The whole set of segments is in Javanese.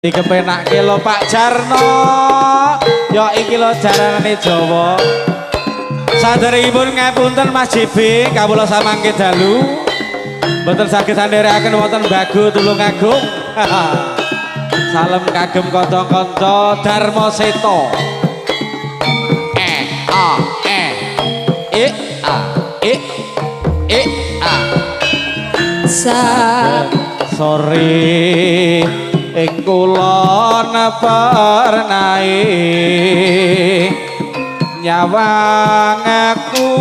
Dikepenake lo Pak Jarno. Ya iki lo jaranane Jawa. Saderengipun ngapunten Mas JB kawula samangke dalu. Mboten saged sandherekaken wonten Bagu Tulungagung. Salam kagem kanca-kanca Darma Seta. Sore ing kulon pernae nyawang aku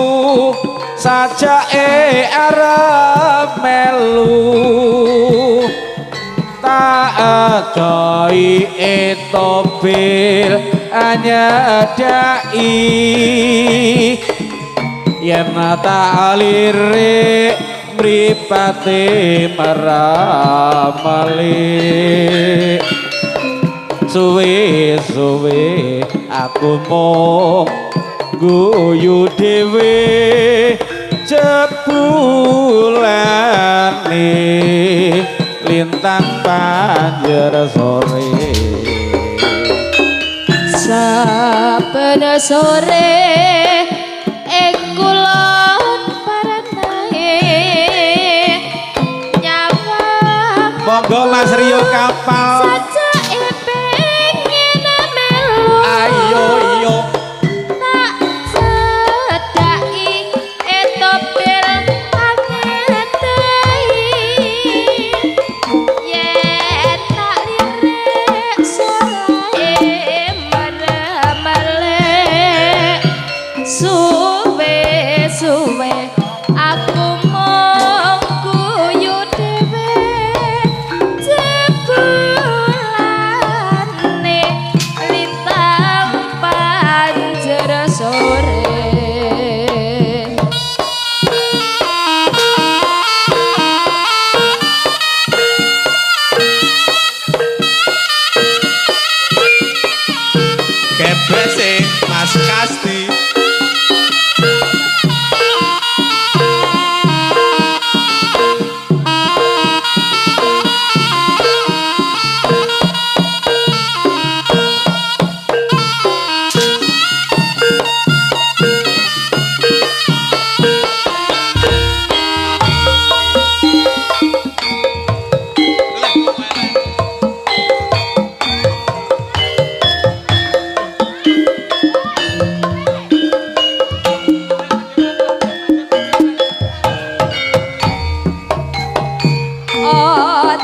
sajake arep melu tak adoi etobil anyadai yen tak lirik mripate maramali suwe-suwe aku mung guyu dhewe jebulane lintang panjer sore saben sore ing kulon paranae nyawang monggo Mas Rio kapal sajake pengen melu ayo iyo tak sedaki etopil angetai yen tak lirik suarae meremelek suwe-suwe aku mung guyu dhewe jebulane lintang panjer sore Kebese Mas Kasti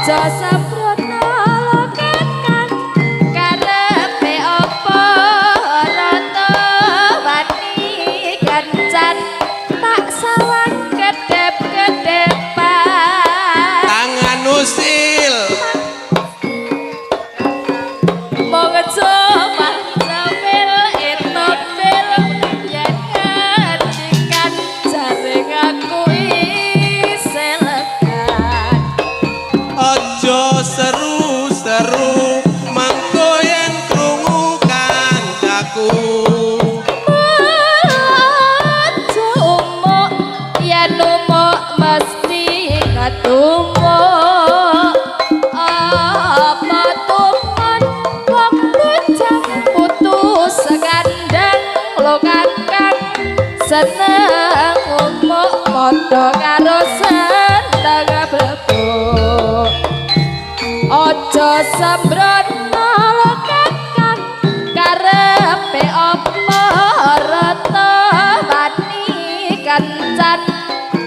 aja sembrono lokakan karepe apa rata wani gancan tak sawang kedep-kedepan tangan usil mong coba sambil etopil yen ngendikan jaring aku isih lekan ojo seru-seru mangko yen krungu kancaku aja umuk yen umuk mesti katumuk apa tuman wong bujang putus kandang lo kakang seneng umuk padha karo sendang blebok aja sembrono lo kakang karepe apa rata wani kencan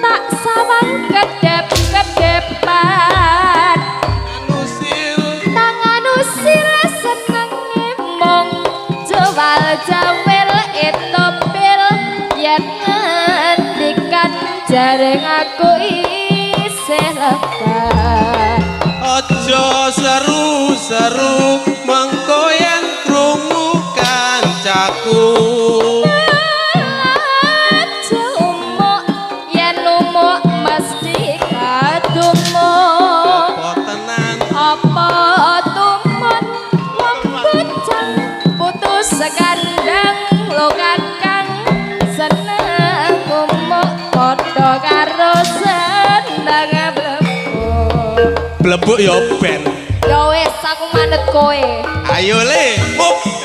tak sawang kedep-kedepan usil tangan usil seneng mong jual jawel etopil yen ngendikan jaring aku isih lekan ojo seru-seru mangko yen krungu kancaku aja umuk yen umuk mesti kadumuk apa tenan apa tumun wong bujang putus sekandang lo kakang seneng umuk padha karo sendang blebok blebuk ya ben ya wis wis aku manut kowe. Ayo le, up.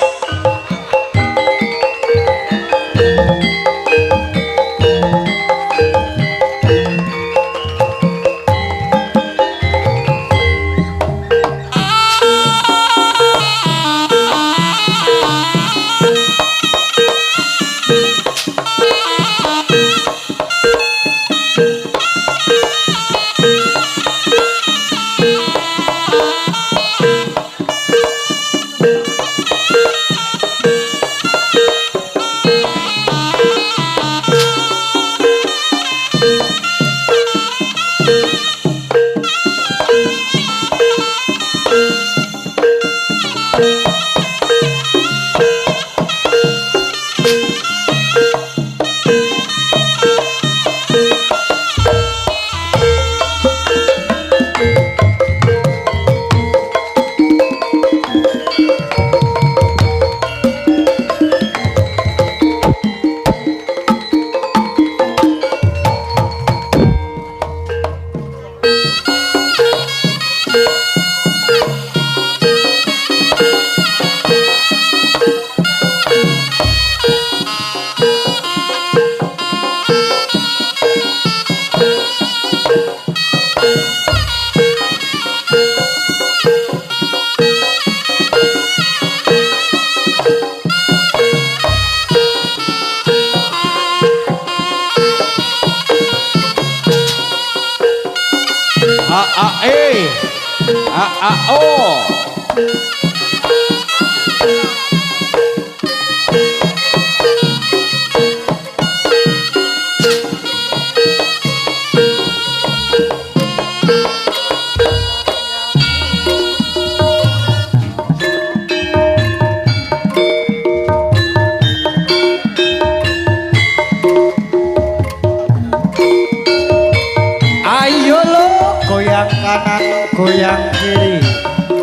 Goyang kiri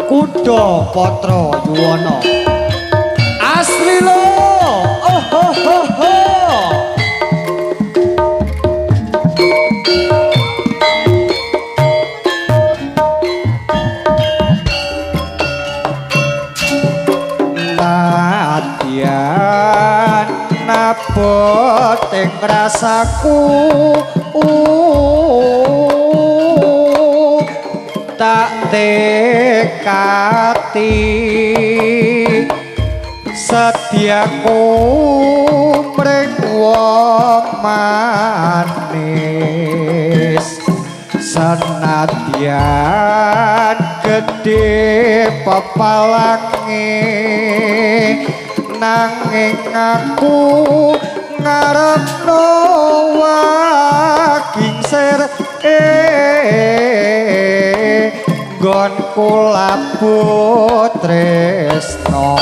kuda patra yuwana asli lo oh ho ho ho nadyan nabot ing rasaku tak tekati setiaku mring wong manis senadyan gedhe pepalange nanging aku ngarepno waging sir nggonku labut tresno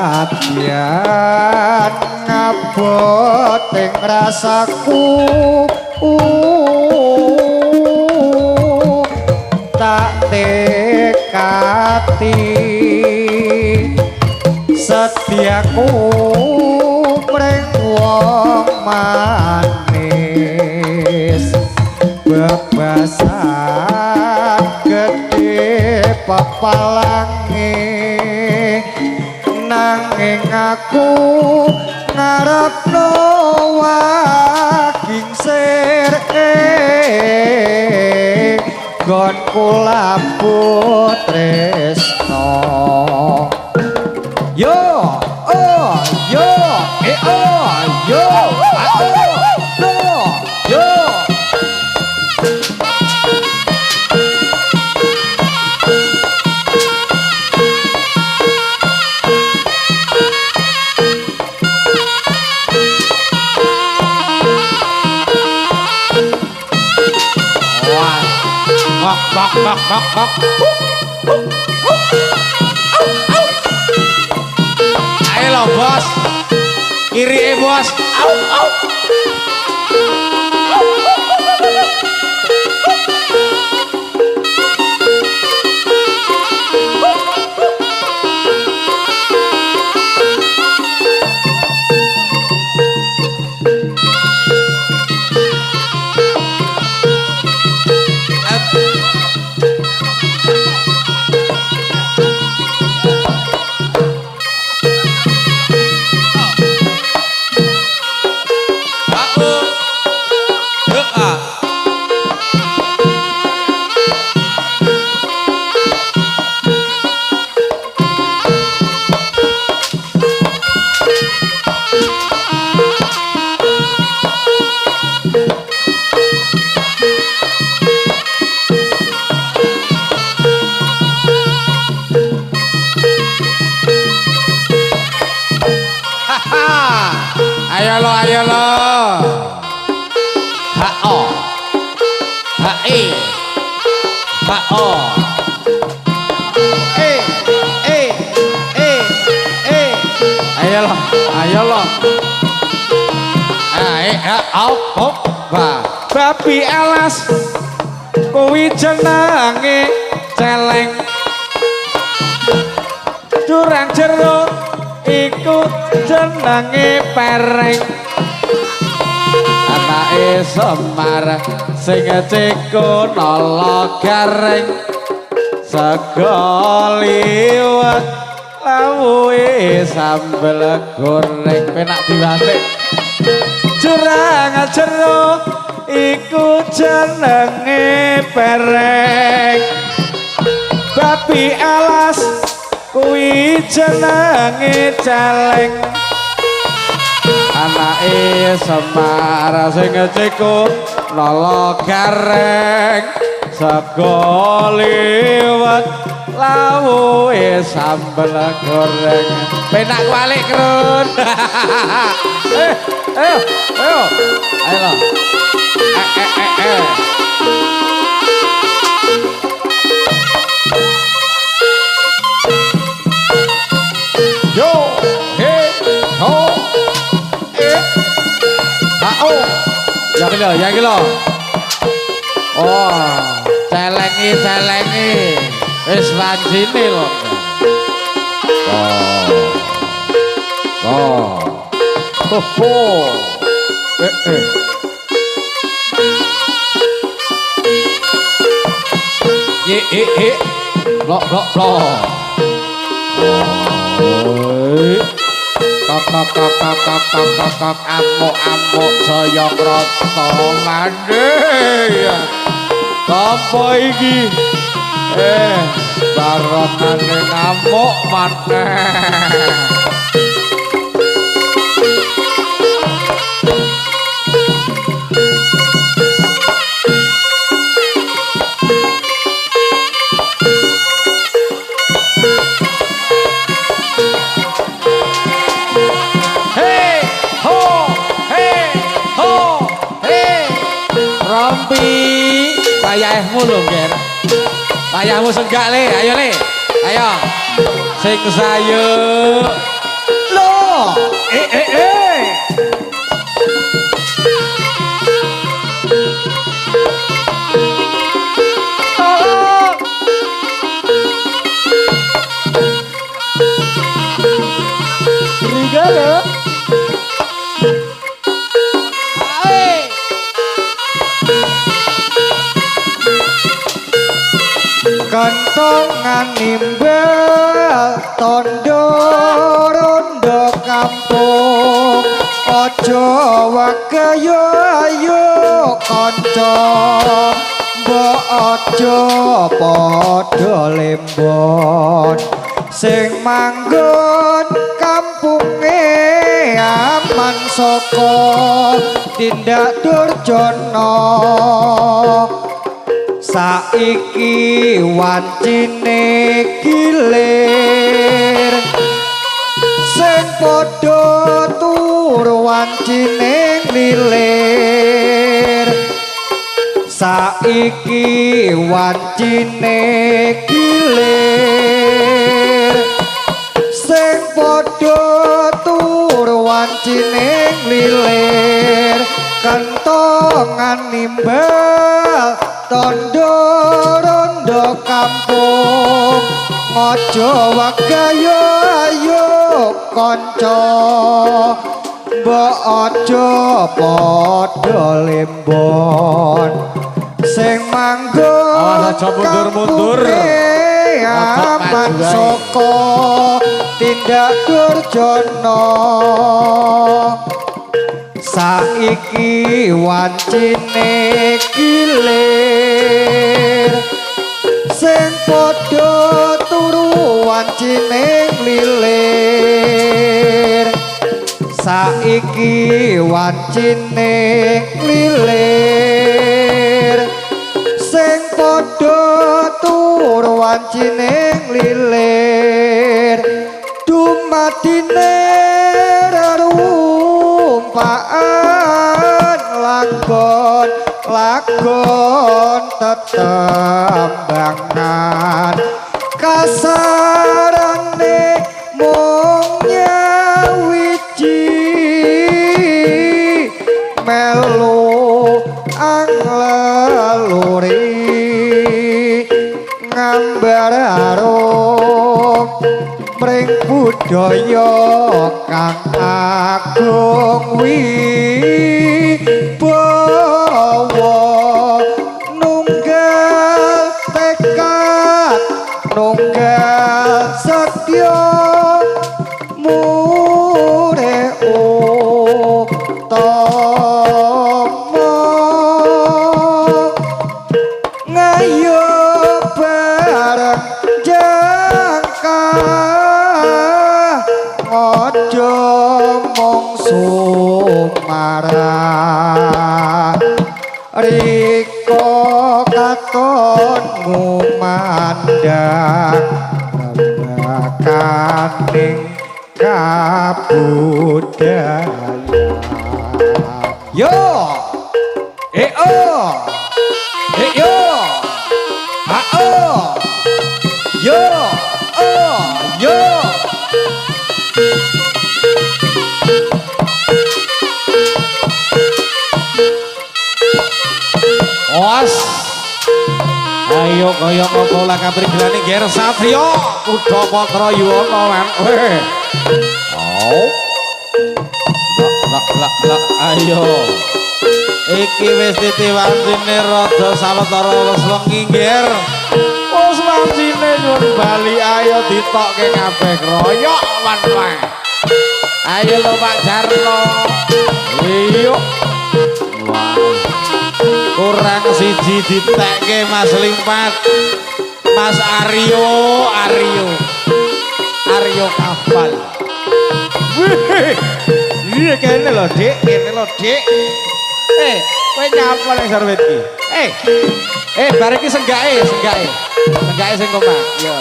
nadyan ngabot ing rasaku tak tekati setiaku mring wong manis bebasan gedhe pepalange nanging aku ngarepno waging sir nggonku labut tresno yo oh yo oh yo no yo bak bak bak bak. Ayo lo bos, kiri bos. Au au. ayo lo. Ha-o. Ha-i. Ha-o. Ayo lo. Hop. Babi alas kuwi jenenge celeng. Durang jero iku jenenge pereng. Anake Semar sing cekon ala gareng. Sego liwet lawuhe sambel goreng penak diwasik. Jurang jero iku jenenge pereng. Babi alas kuwi jenenge celeng. Anake Semar sing cekon lala gareng. Sego liwet lawuhe sambel goreng penak walik krun. Ayo lo. Yo he ho ha-o. Ya gelo. Oh, celengi wis wancine lho. Ho. Ye. Blok. Kak amuk jaya krasa mandhe. Apa iki? Baronane ngamuk maneh. Wayahmu lho, Ger. Wayahmu senggak le, ayo le. Ayo. Sing sayu. Loh. Tolong. Rigala. Kentongan nimbal tondo rondo kampung ojo wakayo ayo konco mbok ojo padha lembon sing manggon kampunge aman saka tindak durjana. Saiki wancine gilir sing padha tur wancine lilir. Saiki wancine gilir sing padha tur wancine lilir. Kentongan nimbal tondo rondo kampung ngojo wagayo ayo konco mbok ojo padha lembon sing manggon kampunge aman saka tindak durjana. Saiki wancine gilir sing padha turu wancine lilir. Saiki wancine lilir sing padha turu wancine lilir. Dumadine rumpa lagon tetembangan kasarane mung nyawiji melu angleluri ngambar arum mring budaya kang agung wibawa nunggal tekad nunggal setya mure utama ngayo bareng jangka ojo mung sumarah riko katon ngumandang rembakaning kabudayaan yo oh yo oh yo oh yo Os. Ayo kaya ngopo lah kaprigelane Ger Satrio Kuda Patra Yuwana man. Oh. Lah ayo. Iki wis titiwancine rada sawetara wis wengi Ger. Wis wancine nyun bali ayo ditokke kabeh kroyok wan wae. Ayo lho Pak Jarno. Iyo. Kurang siji ditekke Mas Limpat Mas Aryo Kafal wih kene lho Dik kowe nyapa ning sarwet iki bar iki senggake sing kompak yo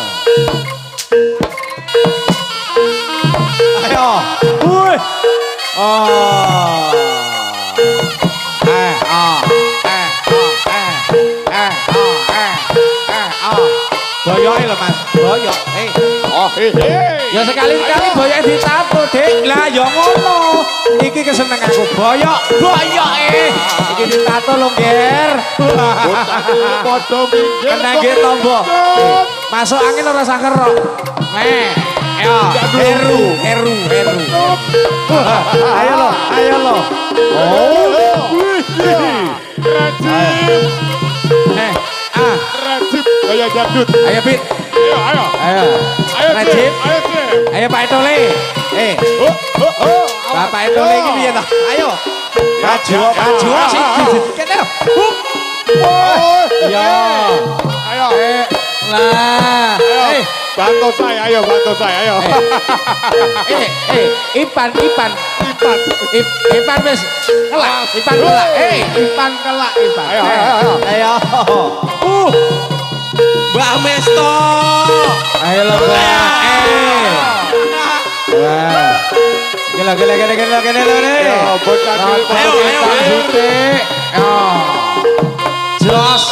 ayo wih boyoke lho Mas, boyok. Ya sekali-kali boyoke ditato, Dik. Lah ya ngono. Iki kesenenganku boyok. Iki ditato lho, Ger. Padha minggir. Kena nggih tombo. Masuk angin ora usah kerok. Ya, heru. Ayo lo. Rajib kaya jadut. Ayo Bit. Ayo Rajib. Ayo Pak Etole. Bapak Etole iki piye to? Ayo. Maju siji. Kene lho. Ya. Ayo. Lah. Bantu saya, ayo. Ipan wis kelak. Ipan kelak. Ayo. Mbak Mesto. Ayo lho, Mbak. Wah. Gila. Yo, bocah ayo. Jos.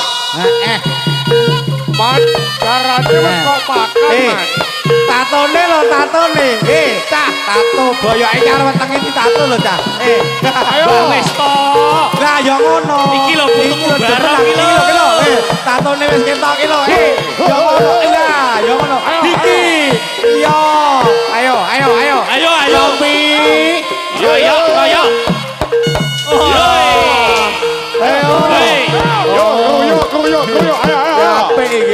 Man, caranya wis kok makan, Man. Tatone. Tato boyoke karo wetenge ditato lho, Cah. Ayo. Mesto. Lah ya ngono. Iki lho putumu barang iki lho. Tatone wis ketok iki lho. Ya ngono. Lah, ya ngono. Iki. Yo. Ayo. Kopi. Yo. Yo, ayo.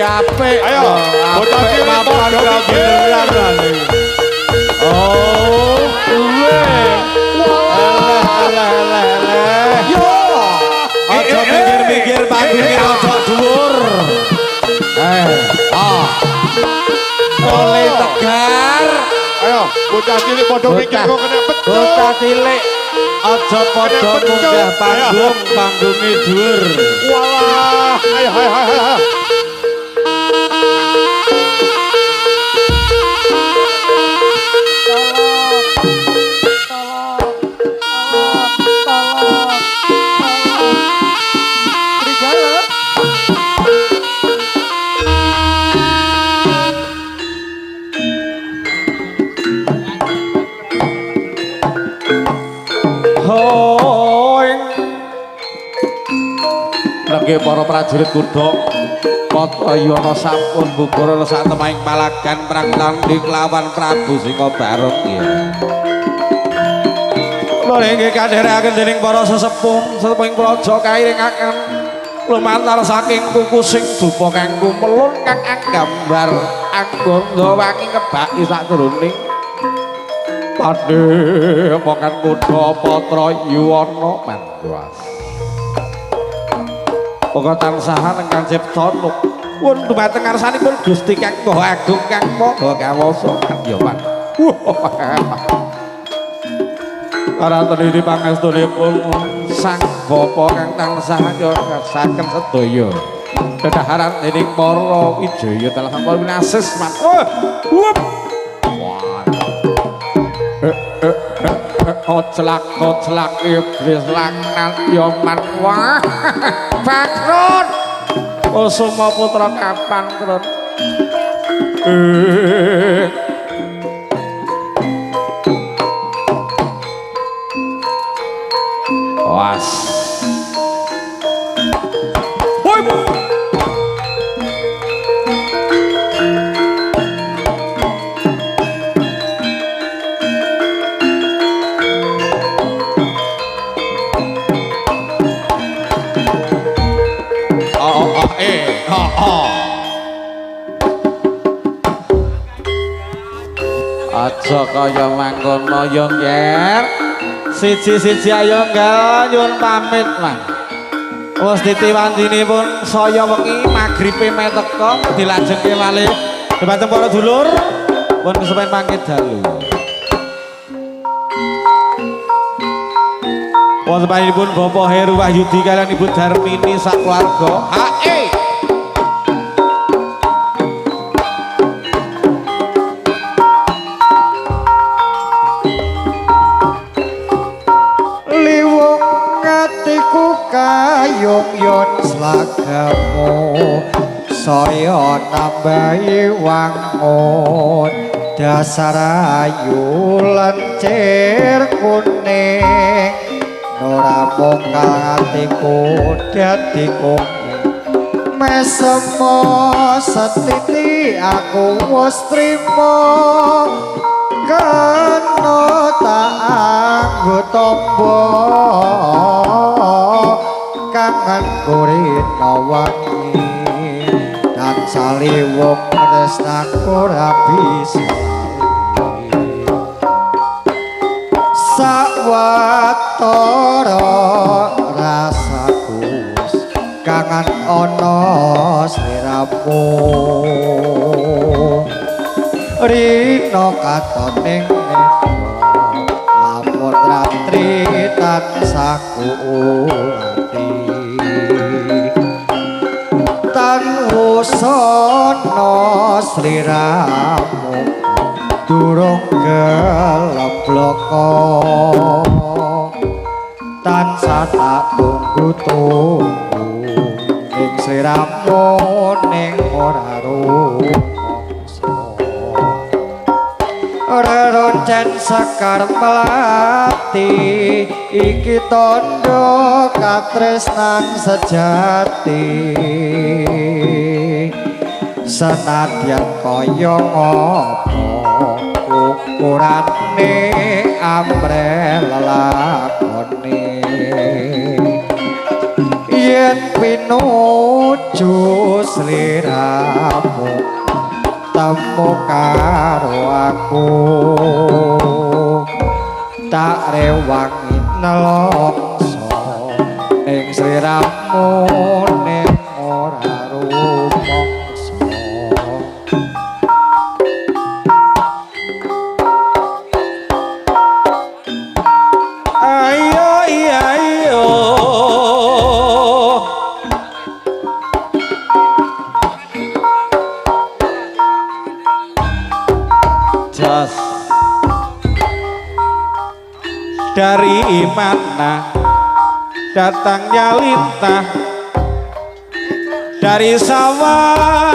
Apik. Ayo. Bocah cilik mapan beneran. Oh, alah. Yo. Aja mikir-mikir panggunge aja dhuwur. Oleh Tegar. Ayo, bocah cilik padha mikir kok kena betul. Bocah cilik aja padha munggah panggunge dhuwur. Walah, ayo. para prajurit kuda Patrayana sampun gugur satemahing palagan perang tanding lawan Prabu Singabareng ya. Kula inggih kandharaken dening para sesepuh-sesepuhing praja kairingaken lumantar saking kuku sing dupa kang kumelun kang anggambar anggonda wangi ngebaki sakroning Padepokan kuda Patrayana Mandwas. Pokoke tansahan ingkang cipta nuwun dhumateng ngarsanipun Gusti Kang Maha Agung Kang Maha Kawasa ya Pan. Karantenipun pangestunipun Sang Bapa kang tansah nyosaken sedaya kedaharan dening para wijaya telah sampun winasis man. Koclak iblis lanang yoman wah Bakrun Kusuma putra kapan Krun was woi aja kaya mangkono yo Nger. Siji-siji ayo nggal nyuwun pamit Mang. Wis ditiwandinipun saya wengi magribe meh teka dilajengke malih dhumateng para dulur pun kesupen mangke dalu. Wonten panjenenganipun Bapak Heru Wahyudi kaliyan Ibu Darmini sak keluarga. Hae Yung slagamu saya nambahi wangun dasar ayu lencir kuning ora mokal atiku dadi kuning mesemo setiti aku wis trima kena tak anggo tombo kangen kurina wangi dan saliwong tresnaku ora bisa sawetara rasaku kangen ana sliramu rina katoning lamun ratri tansaku sono sliramu durung gelebloko tansah tak tunggu ning sliramu ning ora rumangsa reroncen sekar melati iki tondo katresnan sejati senadyan kaya ngopo ukurane amreh lelakone yen pinuju sliramu temu karo aku tak rewangi nelongso ing sliramu ning ora rumangsa ayo ayo jas dari mana datangnya lintah dari sawah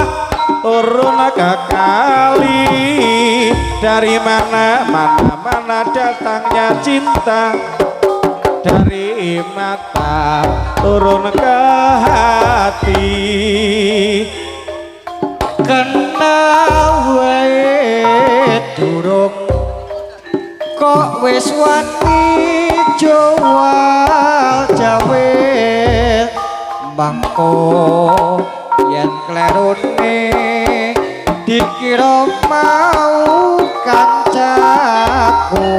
turun ke kali dari mana datangnya cinta dari mata turun ke hati kenal wae durung kok wis wani jowal jawe mangko yen klerune dikira mau kancaku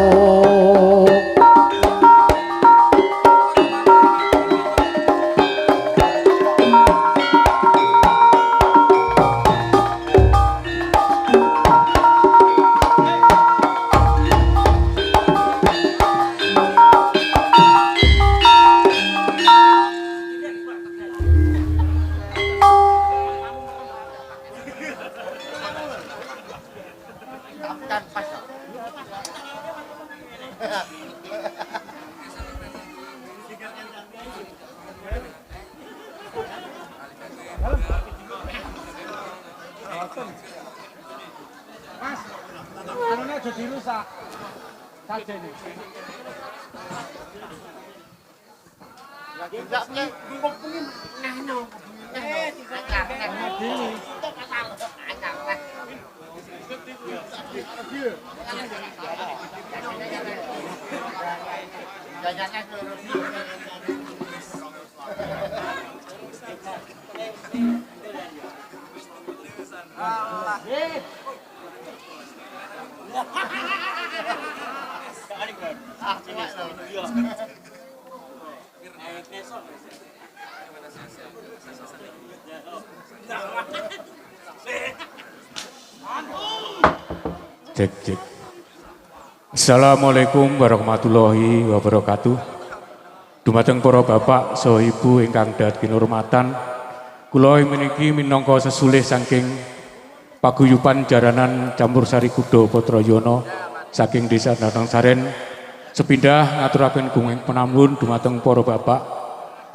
Cek cek. Assalamualaikum warahmatullahi wabarakatuh. Dumateng para bapak saha ibu ingkang dados kinurmatan, kula meniki minangka sesulih saking paguyuban jaranan Campursari Kuda Patrayana saking Desa Natangsaren sepindah ngaturaken gunging penamun dumateng para bapak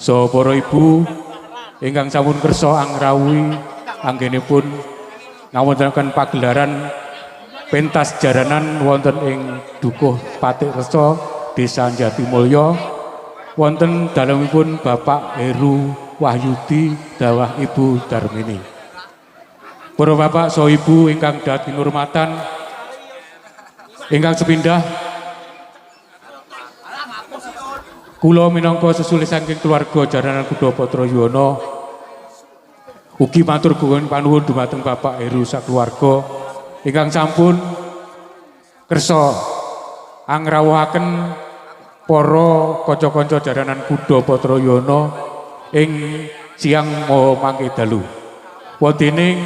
saha para ibu ingkang sampun kersa angrawuhi anggenipun ngawontenaken pagelaran pentas jaranan wonten ing Dukuh Patik Resa Desa Jatimulya wonten dalemipun Bapak Heru Wahyudi dawah Ibu Darmini. Para bapak saha ibu ingkang dados kinurmatan ingkang sepindah kula minangka sesulih saking keluarga jaranan Kuda Patrayana ugi matur panuwun dumateng Bapak Heru sakeluarga ingkang sampun kersa angrawuhaken para kanca-kanca jaranan Kuda Patrayana ing siang mawa mangke dalu. Wontening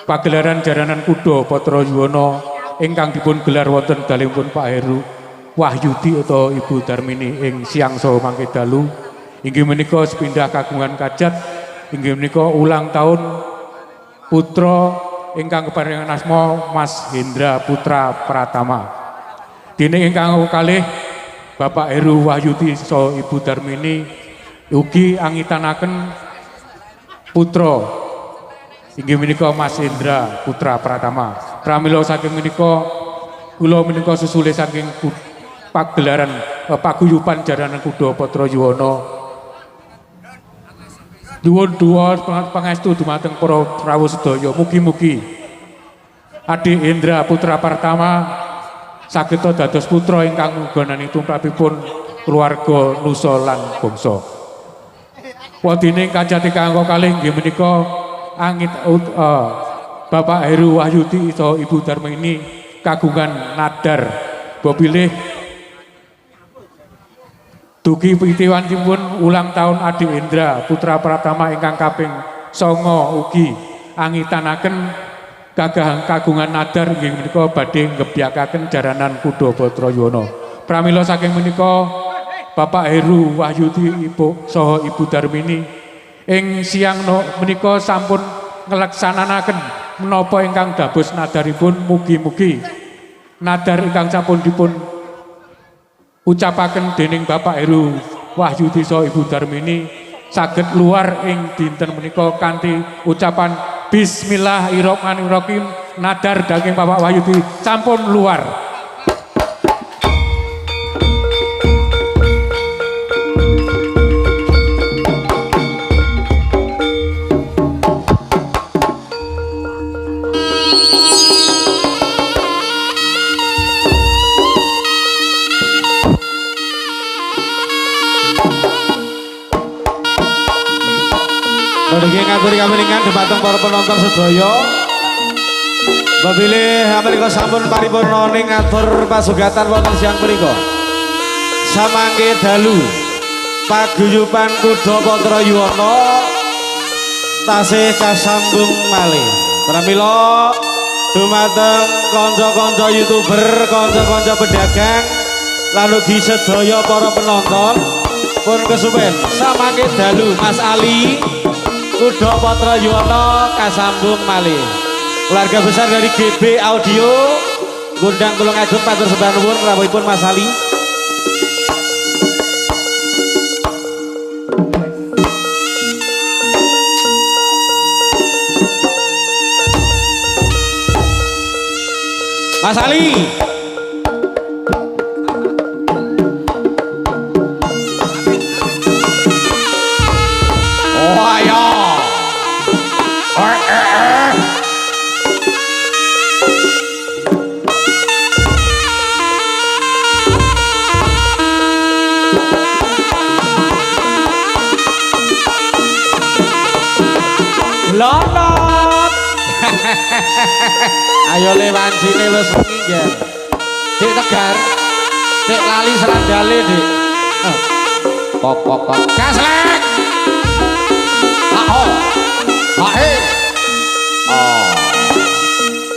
pagelaran jaranan Kuda Patrayana ingkang dipun gelar wonten dalemipun Pak Heru Wahyudi utawa Ibu Darmini ing siang saha mangke dalu inggih menika sepindah kagungan kajat inggih menika ulang tahun putra ingkang keparingan asma Mas Hendra Putra Pratama. Dene ingkang kalih Bapak Heru Wahyudi saha Ibu Darmini ugi angitanaken putra inggih menika Mas Hendra Putra Pratama. Pramila saking menika kula menika sesulih saking pagelaran paguyuban jaranan Kuda Patrayana Nuwun duwa pangestu dumateng para rawuh sedaya. Mugi-mugi Adi Hendra Putra Pratama saged dados putra ingkang nggunani tumrapipun keluarga nusa lan bangsa. Wadene kajati kanggo kalih nggih menika angit Bapak Heru Wahyudi saha Ibu Darmini kagungan nadar bobilih dugi pitiwanipun ulang tahun Adi Hendra Putra Pratama ingkang kaping 9 ugi angitanaken gagahan kagungan nadar inggih menika badhe ngebyakaken jaranan Kuda Patrayana. Pramila saking menika Bapak Heru Wahyudi Ibu saha Ibu Darmini ing siang menika sampun ngelaksananaken menapa ingkang dados nadaripun mugi-mugi nadar ingkang sampun dipun ucapaken dening Bapak Heru Wahyudi saha Ibu Darmini saged luar ing dinten menika kanthi ucapan Bismillahirrahmanirrahim. Nadar daging Bapak Wahyudi sampun luar. Niki ngaturi kamiringan dumateng para penonton sedaya. Bapilih amarga sampun paripurna ning ngatur pasugatan wonten siang punika. Samangke dalu paguyuban kuda Patra Yuwana tasih kasambung malih. Pramila dumateng kanca-kanca YouTuber, kanca-kanca pedagang lan ugi sedaya para penonton pun kesupen samangke dalu Mas Ali Kuda Patra Yuwana kasambung malih. Keluarga besar dari GB Audio ngundang kula ngajeng matur sembah nuwun rawuhipun Mas Ali. Mas Ali. Oh ayo. Lolot. Ayo le wancine wis wengi ya. Dik Tegar. Dik lali serandale, Dik. Kok. Gaslek. Oh. Hae. Oh.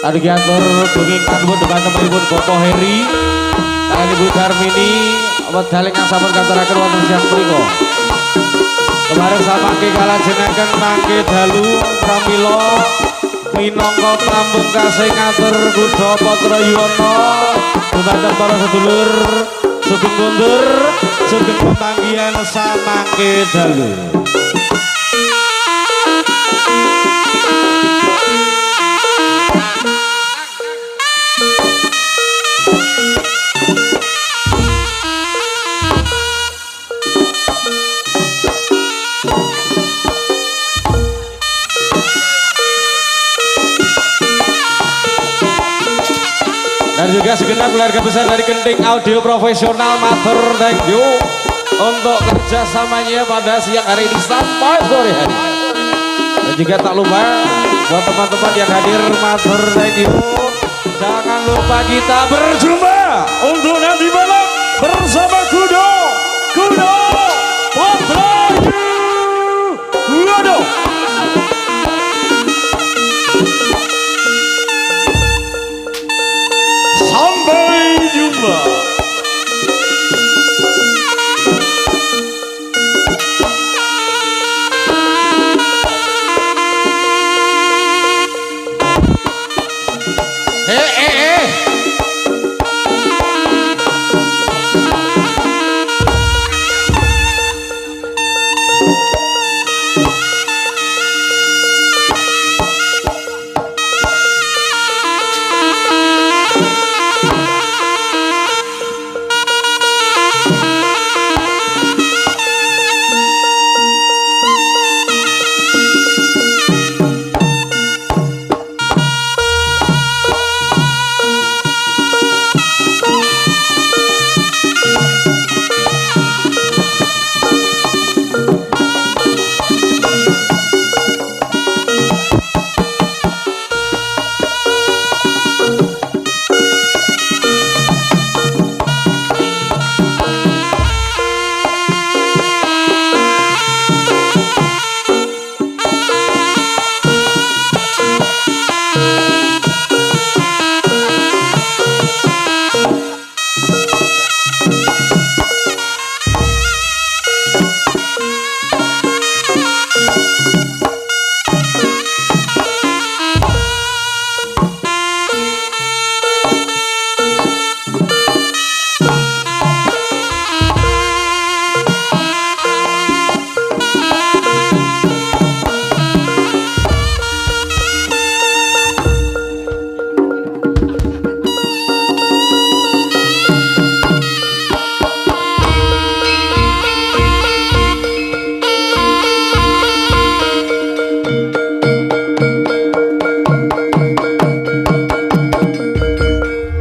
Tadi atur benging kanwun dhumateng pripun Bapak Heri. Kalian Ibu Darmini wedal ingkang sampun kanturaken wonten siang punika. Kemarin samangke kalajengaken mangke dalu pramila minangka tambung kasih ngatur Kuda Patra Yuwana dumateng para sedulur sugeng kondur sugeng pepanggihan samangke dalu. Dan juga segenap keluarga besar dari Kenting Audio Profesional matur thank you untuk kerjasamanya pada siang hari ini sampai sore hari. Dan juga tak lupa buat teman-teman yang hadir matur thank you. Jangan lupa kita berjumpa untuk nanti malam bersama Kuda Patra Yuwana.